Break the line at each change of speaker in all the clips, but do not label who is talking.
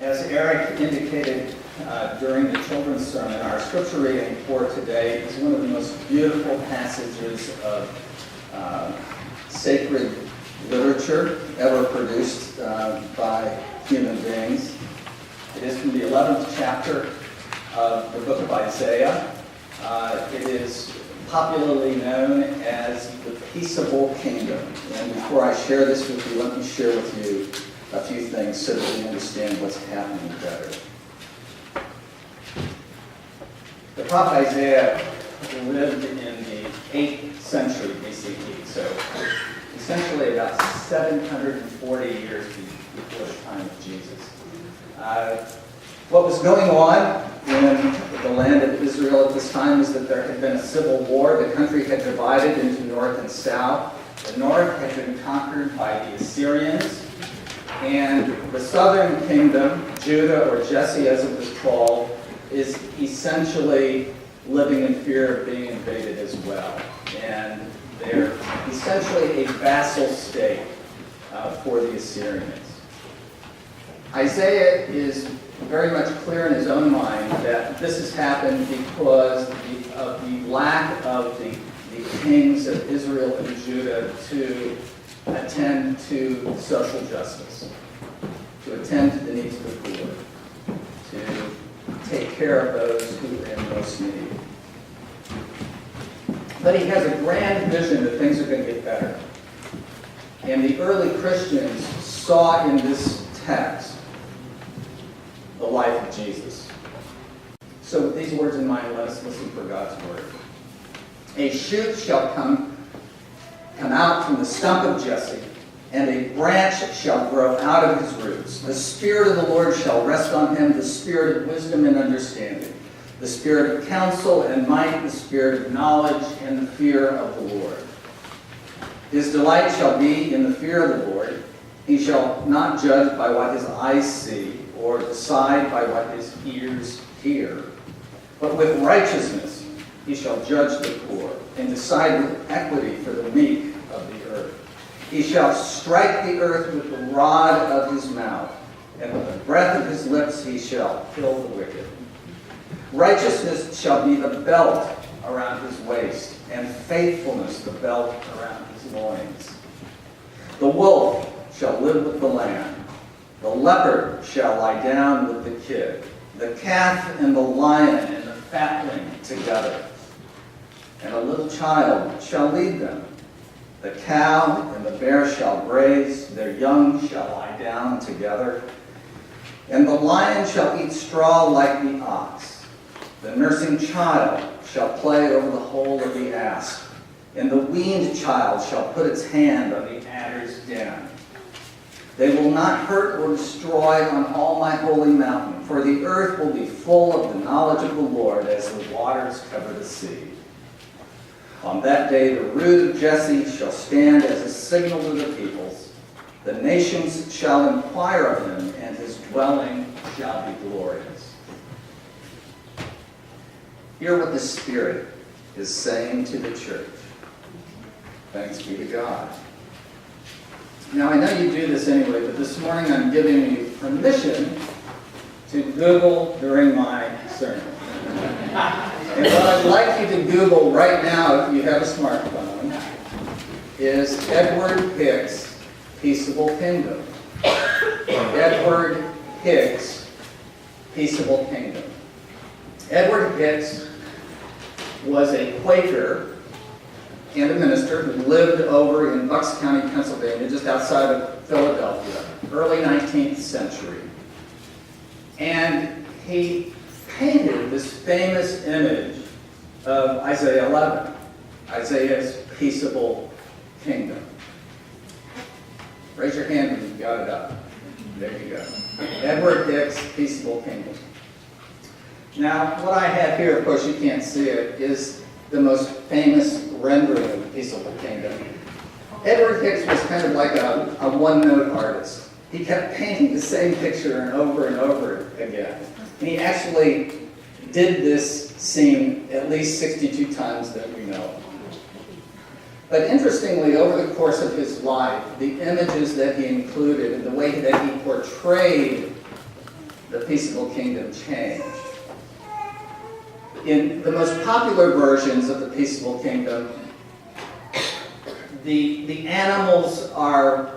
As Eric indicated during the children's sermon, our scripture reading for today is one of the most beautiful passages of sacred literature ever produced by human beings. It is from the 11th chapter of the book of Isaiah. It is popularly known as the Peaceable Kingdom. And before I share this with you, let me share with you a few things so that we understand what's happening better. The prophet Isaiah lived in the 8th century BCE, so essentially about 740 years before the time of Jesus. What was going on in the land of Israel at this time is that there had been a civil war. The country had divided into north and south. The north had been conquered by the Assyrians, and the southern kingdom, Judah, or Jesse as it was called, is essentially living in fear of being invaded as well. And they're essentially a vassal state for the Assyrians. Isaiah is very much clear in his own mind that this has happened because of the lack of the kings of Israel and Judah to attend to social justice, to attend to the needs of the poor, to take care of those who are in most need. But he has a grand vision that things are going to get better. And the early Christians saw in this text the life of Jesus. So with these words in mind, let us listen for God's word. A shoot shall come out from the stump of Jesse, and a branch shall grow out of his roots. The Spirit of the Lord shall rest on him, the Spirit of wisdom and understanding, the Spirit of counsel and might, the Spirit of knowledge and the fear of the Lord. His delight shall be in the fear of the Lord. He shall not judge by what his eyes see, or decide by what his ears hear. But with righteousness he shall judge the poor, and decide with equity for the meek of the earth. He shall strike the earth with the rod of his mouth, and with the breath of his lips he shall kill the wicked. Righteousness shall be the belt around his waist, and faithfulness the belt around his loins. The wolf shall live with the lamb. The leopard shall lie down with the kid, the calf and the lion and the fatling together. And a little child shall lead them. The cow and the bear shall graze, their young shall lie down together. And the lion shall eat straw like the ox. The nursing child shall play over the hole of the asp, and the weaned child shall put its hand on the adder's den. They will not hurt or destroy on all my holy mountain, for the earth will be full of the knowledge of the Lord as the waters cover the sea. On that day the root of Jesse shall stand as a signal to the peoples. The nations shall inquire of him, and his dwelling shall be glorious. Hear what the Spirit is saying to the church. Thanks be to God. Now, I know you do this anyway, but this morning I'm giving you permission to Google during my sermon. And what I'd like you to Google right now, if you have a smartphone, is Edward Hicks' Peaceable Kingdom. Edward Hicks' Peaceable Kingdom. Edward Hicks was a Quaker and a minister who lived over in Bucks County, Pennsylvania, just outside of Philadelphia, early 19th century. And he painted this famous image of Isaiah 11, Isaiah's peaceable kingdom. Raise your hand when you've got it up. There you go. Edward Hicks' Peaceable Kingdom. Now, what I have here, of course you can't see it, is the most famous rendering of the Peaceable Kingdom. Edward Hicks was kind of like a one-note artist. He kept painting the same picture and over again. And he actually did this scene at least 62 times that we know. But interestingly, over the course of his life, the images that he included and the way that he portrayed the peaceable kingdom change. In the most popular versions of the peaceable kingdom, the animals are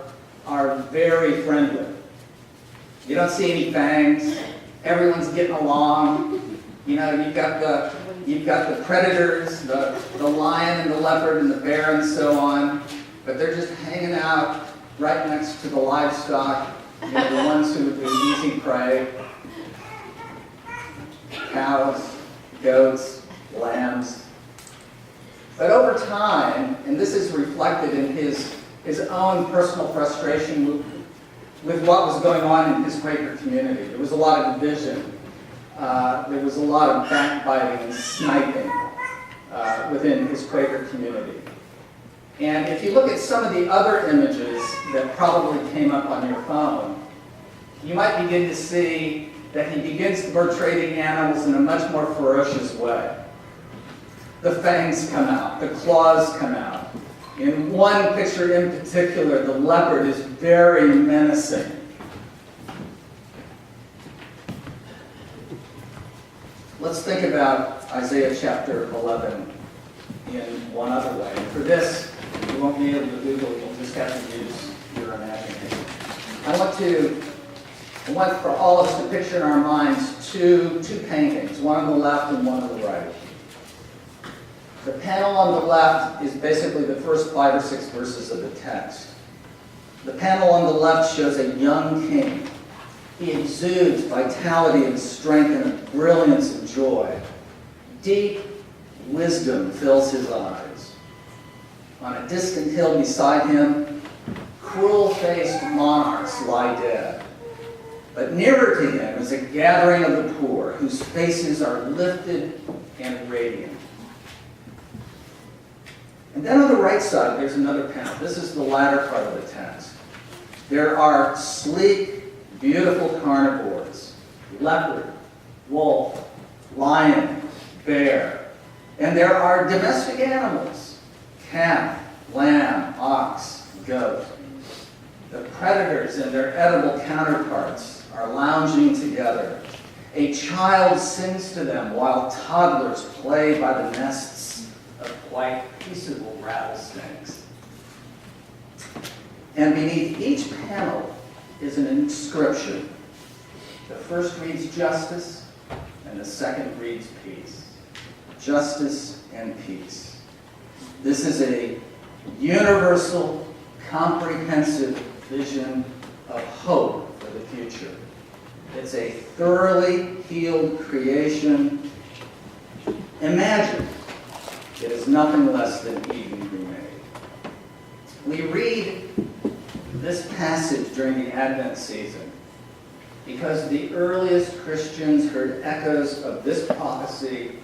very friendly. You don't see any fangs. Everyone's getting along. You know, you've got the predators, the lion and the leopard and the bear and so on, but they're just hanging out right next to the livestock, you know, the ones who are easy prey. Cows, goats, lambs. But over time, and this is reflected in his own personal frustration with what was going on in his Quaker community. There was a lot of division. There was a lot of backbiting and sniping within his Quaker community. And if you look at some of the other images that probably came up on your phone, you might begin to see that he begins to portray the animals in a much more ferocious way. The fangs come out, the claws come out. In one picture in particular, the leopard is very menacing. Let's think about Isaiah chapter 11 in one other way. And for this, you won't be able to Google, you'll just have to use your imagination. I want for all of us to picture in our minds two paintings, one on the left and one on the right. The panel on the left is basically the first 5 or 6 verses of the text. The panel on the left shows a young king. He exudes vitality and strength and a brilliance and joy. Deep wisdom fills his eyes. On a distant hill beside him, cruel-faced monarchs lie dead. But nearer to him is a gathering of the poor, whose faces are lifted and radiant. And then on the right side, there's another panel. This is the latter part of the text. There are sleek, beautiful carnivores: leopard, wolf, lion, bear. And there are domestic animals: calf, lamb, ox, goat. The predators and their edible counterparts are lounging together. A child sings to them while toddlers play by the nests of white, peaceable rattlesnakes. And beneath each panel is an inscription. The first reads justice, and the second reads peace. Justice and peace. This is a universal, comprehensive vision of hope for the future. It's a thoroughly healed creation. Imagine it is nothing less than Eden remade. We read this passage during the Advent season because the earliest Christians heard echoes of this prophecy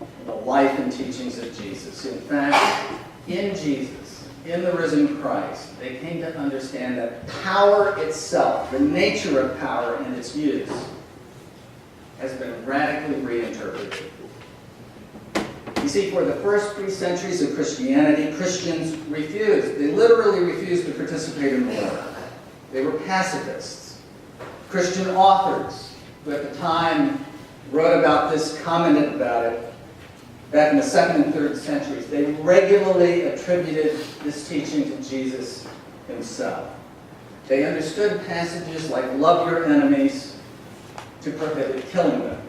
in the life and teachings of Jesus. In fact, in Jesus, in the risen Christ, they came to understand that power itself, the nature of power and its use, has been radically reinterpreted. You see, for the first 3 centuries of Christianity, Christians refused. They literally refused to participate in war. They were pacifists. Christian authors, who at the time wrote about this, commented about it, back in the 2nd and 3rd centuries, they regularly attributed this teaching to Jesus himself. They understood passages like "love your enemies" to prohibit killing them.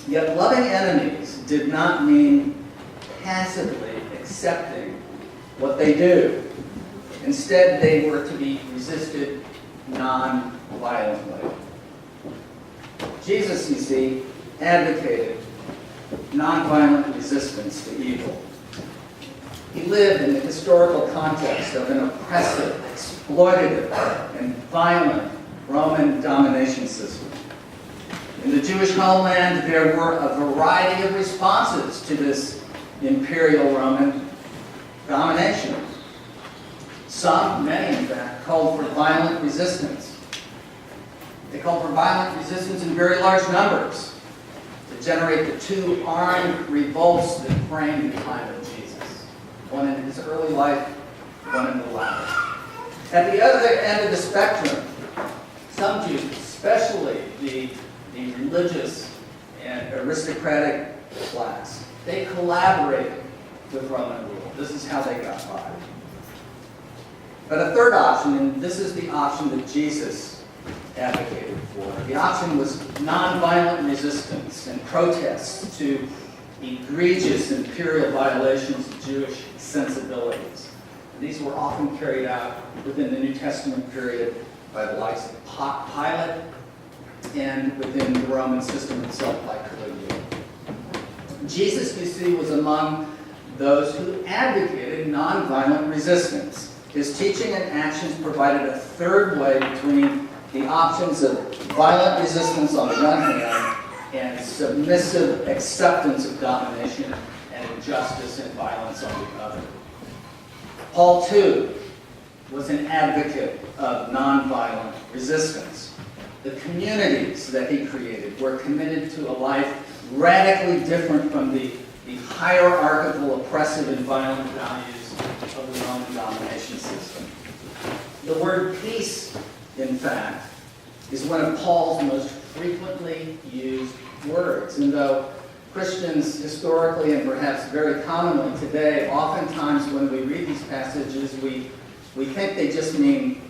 Yet loving enemies did not mean passively accepting what they do. Instead, they were to be resisted non-violently. Jesus, you see, advocated nonviolent resistance to evil. He lived in the historical context of an oppressive, exploitative, and violent Roman domination system. In the Jewish homeland, there were a variety of responses to this imperial Roman domination. Some, many in fact, called for violent resistance. They called for violent resistance in very large numbers to generate the 2 armed revolts that framed the time of Jesus. One in his early life, one in the latter. At the other end of the spectrum, some Jews especially the religious and aristocratic class, they collaborated with Roman rule. This is how they got by. But a third option, and this is the option that Jesus advocated for, the option was nonviolent resistance and protests to egregious imperial violations of Jewish sensibilities. And these were often carried out within the New Testament period by the likes of Pilate and within the Roman system itself by Collegiate. Jesus, you see, was among those who advocated nonviolent resistance. His teaching and actions provided a third way between the options of violent resistance on the one hand and submissive acceptance of domination and injustice and violence on the other. Paul, too, was an advocate of nonviolent resistance. The communities that he created were committed to a life radically different from the hierarchical, oppressive, and violent values of the Roman domination system. The word peace, in fact, is one of Paul's most frequently used words. And though Christians historically and perhaps very commonly today, oftentimes when we read these passages, we think they just mean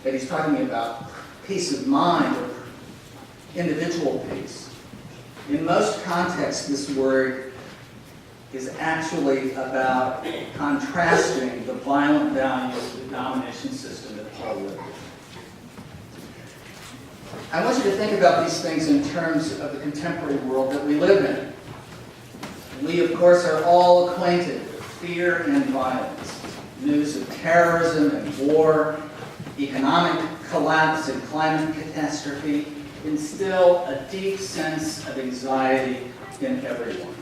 that he's talking about peace of mind or individual peace. In most contexts, this word is actually about contrasting the violent values of the domination system that Paul lived in. I want you to think about these things in terms of the contemporary world that we live in. We, of course, are all acquainted with fear and violence, news of terrorism and war, economic collapse and climate catastrophe instill a deep sense of anxiety in everyone.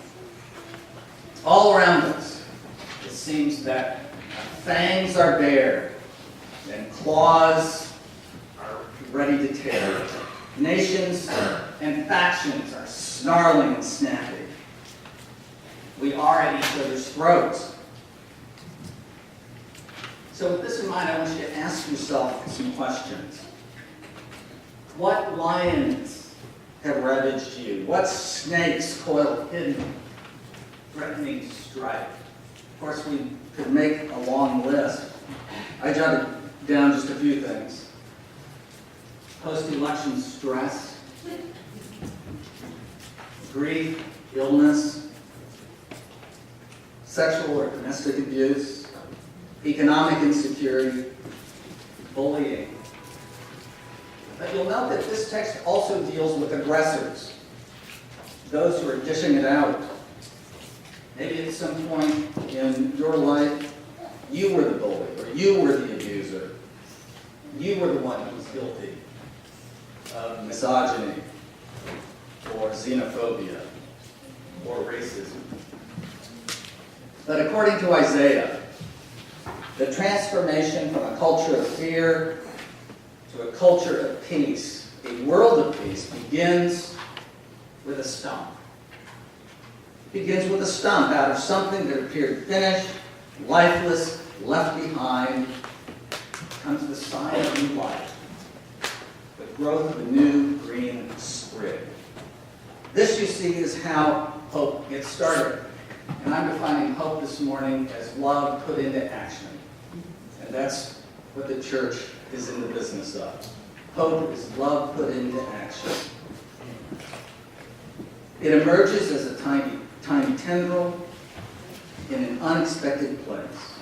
All around us, it seems that fangs are bared and claws are ready to tear. Nations and factions are snarling and snapping. We are at each other's throats. So with this in mind, I want you to ask yourself some questions. What lions have ravaged you? What snakes coil hidden, threatening to strike? Of course, we could make a long list. I jotted down just a few things. Post-election stress, grief, illness, sexual or domestic abuse, economic insecurity, bullying. But you'll note that this text also deals with aggressors, those who are dishing it out. Maybe at some point in your life, you were the bully, or you were the abuser. You were the one who was guilty of misogyny, or xenophobia, or racism. But according to Isaiah, the transformation from a culture of fear to a culture of peace, a world of peace, begins with a stump. It begins with a stump out of something that appeared finished, lifeless, left behind, comes the sign of new life, the growth of a new green sprig. This, you see, is how hope gets started. And I'm defining hope this morning as love put into action. And that's what the church is in the business of. Hope is love put into action. It emerges as a tiny tendril in an unexpected place.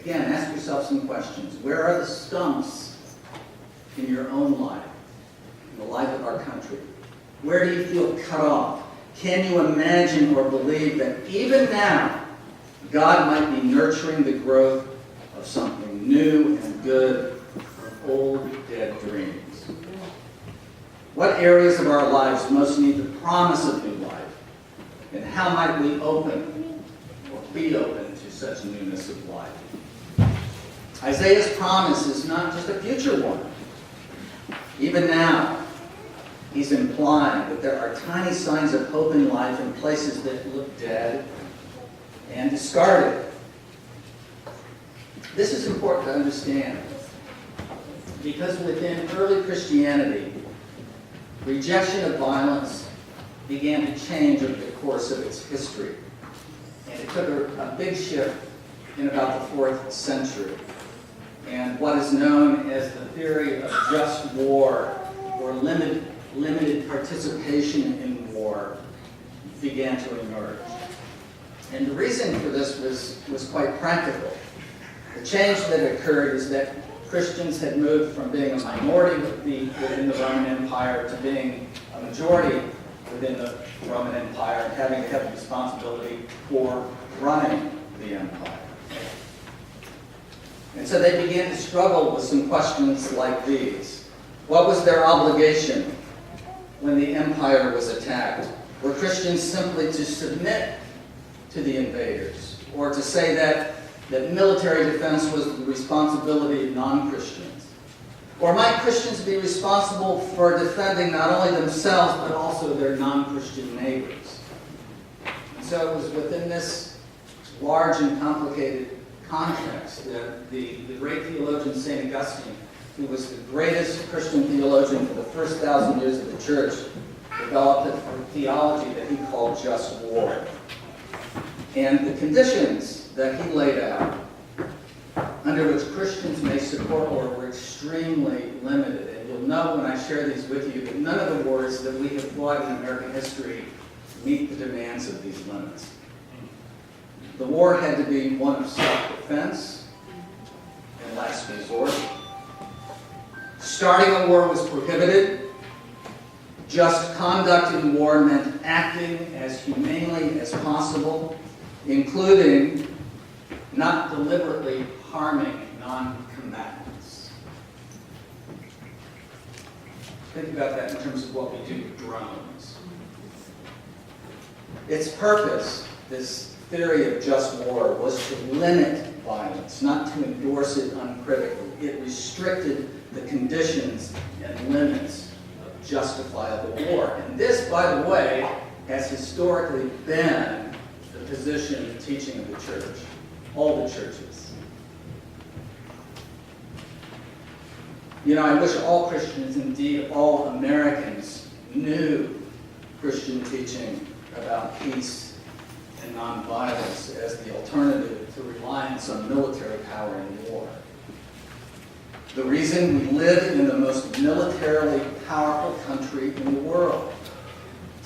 Again, ask yourself some questions. Where are the stumps in your own life, in the life of our country? Where do you feel cut off? Can you imagine or believe that even now, God might be nurturing the growth of something new and good from old dead dreams? What areas of our lives most need the promise of new life? And how might we open or be open to such newness of life? Isaiah's promise is not just a future one. Even now, he's implying that there are tiny signs of hope in life in places that look dead and discarded. This is important to understand because within early Christianity, rejection of violence began to change over the course of its history. And it took a big shift in about the 4th century. And what is known as the theory of just war, or limited participation in war, began to emerge. And the reason for this was quite practical. The change that occurred is that Christians had moved from being a minority within the Roman Empire to being a majority within the Roman Empire, and having to have the responsibility for running the empire. And so they began to struggle with some questions like these. What was their obligation when the empire was attacked? Were Christians simply to submit to the invaders, or to say that military defense was the responsibility of non-Christians? Or might Christians be responsible for defending not only themselves, but also their non-Christian neighbors? And so it was within this large and complicated context that the great theologian St. Augustine, who was the greatest Christian theologian for the first 1,000 years of the church, developed a theology that he called just war. And the conditions that he laid out under which Christians may support war were extremely limited. And you'll know when I share these with you that none of the wars that we have fought in American history meet the demands of these limits. The war had to be one of self-defense and last resort. Starting a war was prohibited. Just conduct in war meant acting as humanely as possible, including not deliberately harming non-combatants. Think about that in terms of what we do with drones. Its purpose, this theory of just war, was to limit violence, not to endorse it uncritically. It restricted the conditions and limits of justifiable war. And this, by the way, has historically been the position and teaching of the church, all the churches. You know, I wish all Christians, indeed all Americans, knew Christian teaching about peace and nonviolence as the alternative to reliance on military power in war. The reason we live in the most militarily powerful country in the world.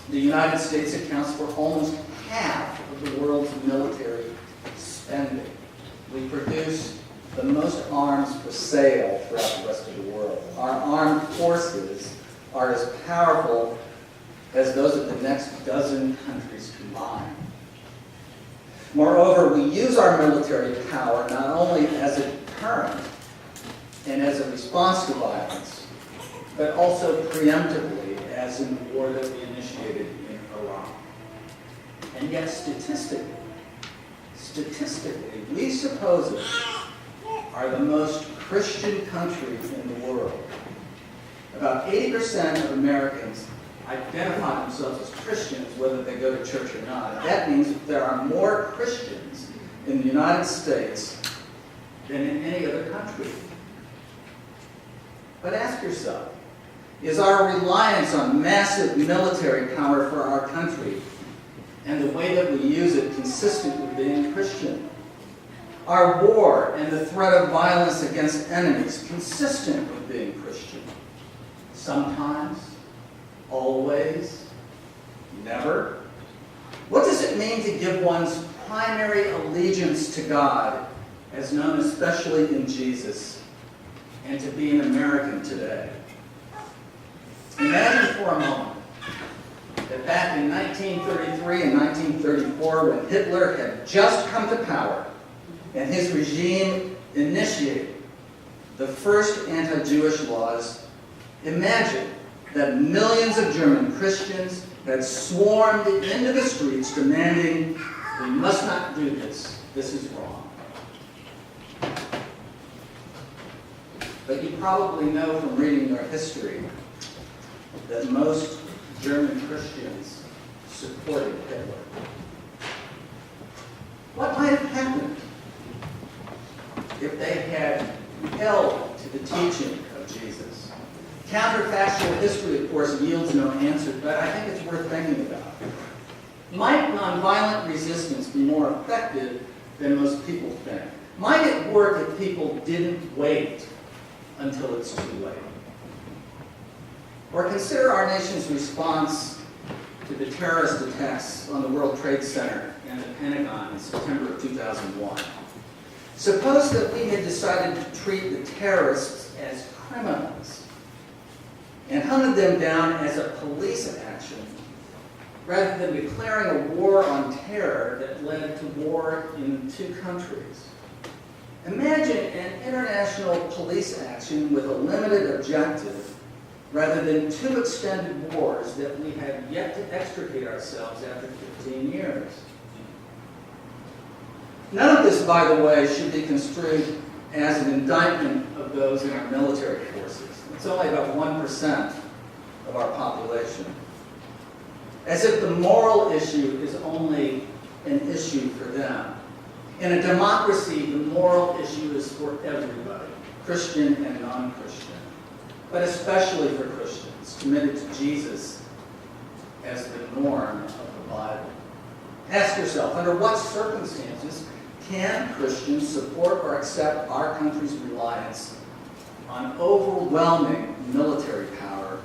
The United States accounts for almost half of the world's military spending. We produce the most arms for sale throughout the rest of the world. Our armed forces are as powerful as those of the next dozen countries combined. Moreover, we use our military power not only as a deterrent and as a response to violence, but also preemptively, as in the war that we initiated in Iraq. And yet statistically, we supposedly are the most Christian country in the world. About 80% of Americans identify themselves as Christians, whether they go to church or not. That means that there are more Christians in the United States than in any other country. But ask yourself, is our reliance on massive military power for our country and the way that we use it consistent with being Christian? Our war and the threat of violence against enemies consistent with being Christian? Sometimes, always, never. What does it mean to give one's primary allegiance to God, as known especially in Jesus, and to be an American today? Imagine for a moment that back in 1933 and 1934, when Hitler had just come to power and his regime initiated the first anti-Jewish laws, imagine that millions of German Christians had swarmed into the streets demanding, "We must not do this. This is wrong." But you probably know from reading their history that most German Christians supported Hitler. What might have happened if they had held to the teaching of Jesus, Counterfactual history, of course, yields no answer, but I think it's worth thinking about. Might nonviolent resistance be more effective than most people think? Might it work if people didn't wait until it's too late? Or consider our nation's response to the terrorist attacks on the World Trade Center and the Pentagon in September of 2001. Suppose that we had decided to treat the terrorists as criminals and hunted them down as a police action rather than declaring a war on terror that led to war in two countries. Imagine an international police action with a limited objective rather than two extended wars that we have yet to extricate ourselves after 15 years. None of this, by the way, should be construed as an indictment of those in our military forces. It's only about 1% of our population. As if the moral issue is only an issue for them. In a democracy, the moral issue is for everybody, Christian and non-Christian, but especially for Christians committed to Jesus as the norm of the Bible. Ask yourself, under what circumstances can Christians support or accept our country's reliance on overwhelming military power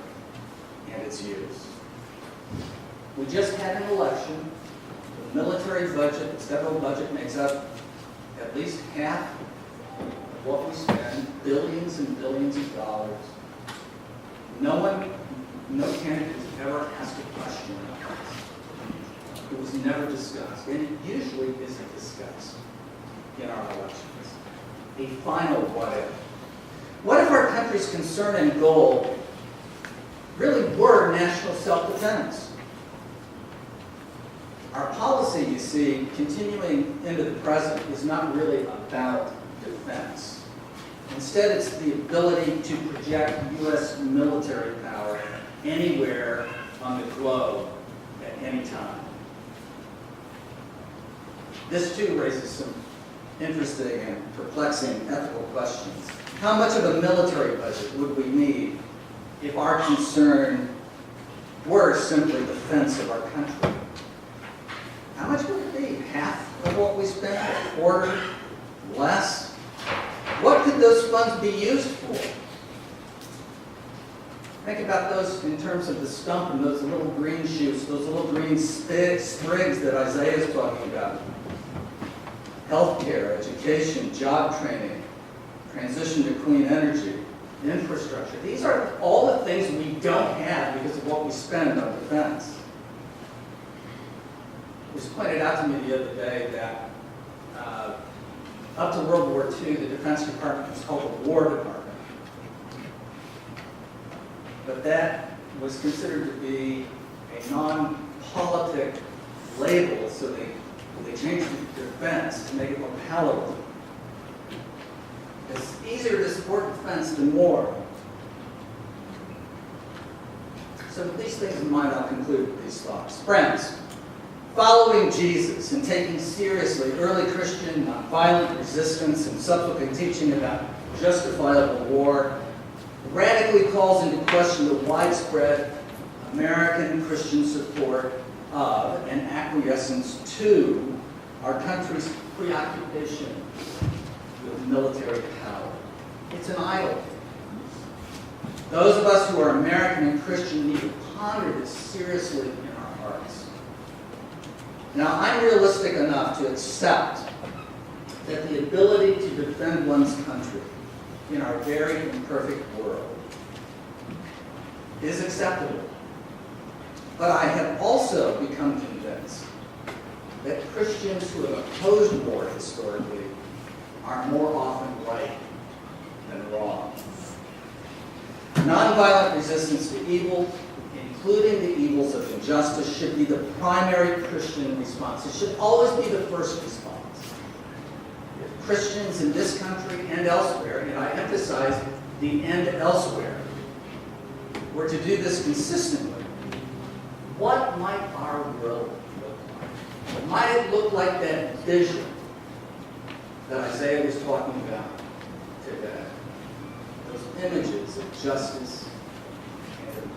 and its use? We just had an election. The military budget, the federal budget, makes up at least half of what we spend, billions and billions of dollars. No candidate has ever asked a question about this. It was never discussed, and it usually isn't discussed in our elections. A final what if. What if our country's concern and goal really were national self-defense? Our policy, you see, continuing into the present, is not really about defense. Instead, it's the ability to project U.S. military power anywhere on the globe at any time. This, too, raises some interesting and perplexing ethical questions. How much of a military budget would we need if our concern were simply defense of our country? How much would it be? Half of what we spend? A quarter? Less? What could those funds be used for? Think about those in terms of the stump and those little green shoots, those little green sprigs that Isaiah is talking about. Healthcare, education, job training, transition to clean energy, infrastructure. These are all the things we don't have because of what we spend on defense. It was pointed out to me the other day that up to World War II, the Defense Department was called the War Department. But that was considered to be a non-politic label, so they changed it to defense to make it more palatable. It's easier to support defense than war. So with these things in mind, I'll conclude with these thoughts. Friends, following Jesus and taking seriously early Christian nonviolent resistance and subsequent teaching about justifiable war radically calls into question the widespread American Christian support of and acquiescence to our country's preoccupation with military power. It's an idol. Those of us who are American and Christian need to ponder this seriously in our hearts. Now, I'm realistic enough to accept that the ability to defend one's country in our very imperfect world is acceptable. But I have also become convinced that Christians who have opposed war historically are more often right than wrong. Nonviolent resistance to evil, including the evils of injustice, should be the primary Christian response. It should always be the first response. If Christians in this country and elsewhere, and I emphasize the and elsewhere, were to do this consistently, what might our world look like? Might it look like that vision that Isaiah was talking about today? Those images of justice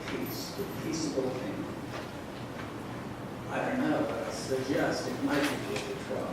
peace, the peaceable kingdom. I don't know, but I suggest it might be worth a try.